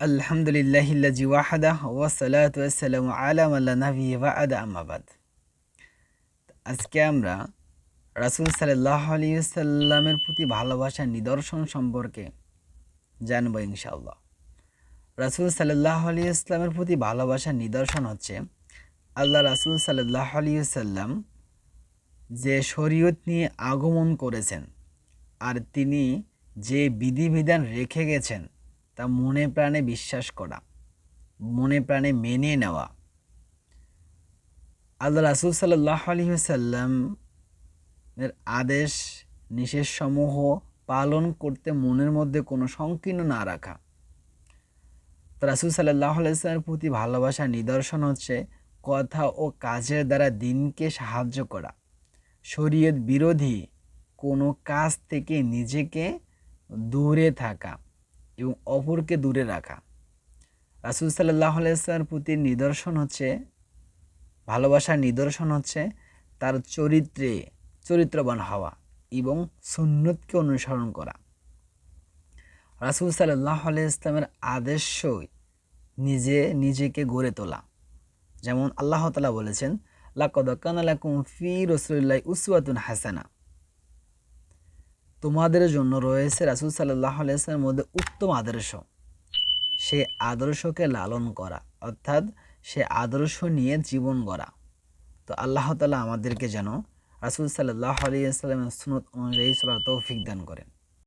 আলহামদুলিল্লাহিল্লাযী ওয়াহাদা ওয়াসসালাতু ওয়াসসালামু আলা মান লা নাবিয়্যা বা'দা আম্মা বাদ। আজকে আমরা রাসূল সাল্লাল্লাহু আলাইহি ওয়াসাল্লামের প্রতি ভালোবাসার নিদর্শন সম্পর্কে জানবো ইনশাআল্লাহ। রাসূল সাল্লাল্লাহু আলাইহি ওয়াসাল্লামের প্রতি ভালোবাসার নিদর্শন হচ্ছে আল্লাহ রাসূল সাল্লাল্লাহু আলাইহি ওয়াসাল্লাম যে শরীয়ত নিয়ে আগমন করেছেন আর তিনি যে বিধিবিধান রেখে গেছেন তা মনে প্রাণে বিশ্বাস করা, মনে প্রাণে মেনে নেওয়া। আল্লাহ রাসূল সাল্লাল্লাহু আলাইহি ওয়াসাল্লামের আদেশ নিষেধসমূহ পালন করতে মনের মধ্যে কোনো সংকীর্ণ না রাখা। তো রাসূল সাল্লাল্লাহু আলাইহি ওয়াসাল্লামের প্রতি ভালোবাসার নিদর্শন হচ্ছে কথা ও কাজের দ্বারা দিনকে সাহায্য করা, শরীয়ত বিরোধী কোনো কাজ থেকে নিজেকে দূরে থাকা এবং অপরকে দূরে রাখা। রাসূল সাল্লাল্লাহু আলাইহি ওয়াসাল্লামের প্রতি নিদর্শন হচ্ছে ভালোবাসার নিদর্শন হচ্ছে তার চরিত্রবান হওয়া এবং সুন্নতকে অনুসরণ করা। রাসূল সাল্লাল্লাহু আলাইহি ওয়াসাল্লামের আদর্শই নিজেকে গড়ে তোলা। যেমন আল্লাহ তাআলা বলেছেন, লাকাদ কানা লাকুম ফি রাসূলিল্লাহি উসওয়াতুন হাসানা। তোমাদের জন্য রয়েছে রাসূল সাল্লাল্লাহু আলাইহি ওয়াসাল্লামের মধ্যে উত্তম আদর্শ। সে আদর্শকে লালন করা, অর্থাৎ সে আদর্শ নিয়ে জীবন গড়া। তো আল্লাহ তাআলা আমাদেরকে যেন রাসূল সাল্লাল্লাহু আলাইহি ওয়াসাল্লামের সুন্নাত অনুযায়ী চলার তৌফিক দান করেন।